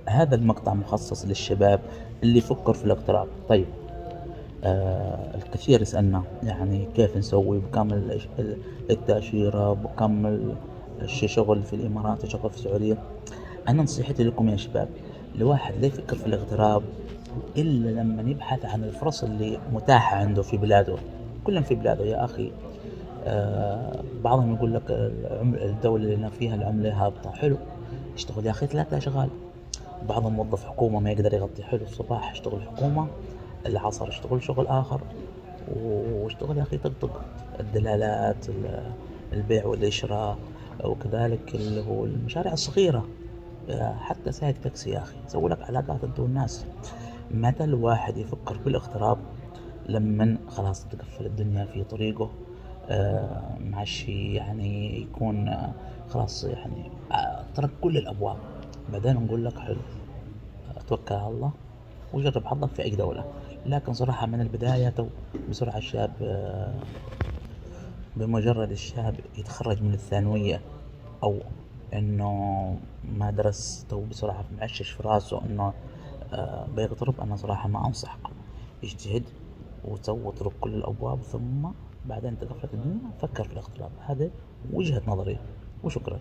هذا المقطع مخصص للشباب اللي يفكر في الاغتراب. طيب، الكثير يسألنا يعني كيف نسوي، بكم التأشيرة، بكم شغل في الإمارات وشغل في السعودية. أنا نصيحتي لكم يا شباب، الواحد لا يفكر في الاغتراب إلا لما يبحث عن الفرص اللي متاحة عنده في بلاده. كلهم في بلاده يا أخي. بعضهم يقول لك الدولة اللي أنا فيها العملة هابطة، حلو، اشتغل يا أخي 3 أشغال. بعضهم موظف حكومة ما يقدر يغطي، حلو، الصباح اشتغل حكومة، العصر اشتغل شغل آخر، واشتغل يا أخي طقطق الدلالات، البيع والشراء، وكذلك اللي هو المشاريع الصغيرة. حتى سايق تاكسي يا أخي، سوي لك علاقات أنت والناس. متى الواحد يفكر بالاغتراب؟ لما خلاص تقفل الدنيا في طريقه، معشي يعني يكون خلاص يعني ترك كل الأبواب. بعدين نقول لك حلو، توكل على الله وجرب حظك في أي دولة. لكن صراحة من البداية بسرعة الشاب، بمجرد الشاب يتخرج من الثانوية، أو إنه ما درس تو بسرعة معشش في راسه إنه بيغترب، أنا صراحة ما أنصحك. اجتهد واترك كل الأبواب، ثم بعدين تقفلت الدنيا فكر في الاغتراب. هذا وجهة نظري، وشكرا.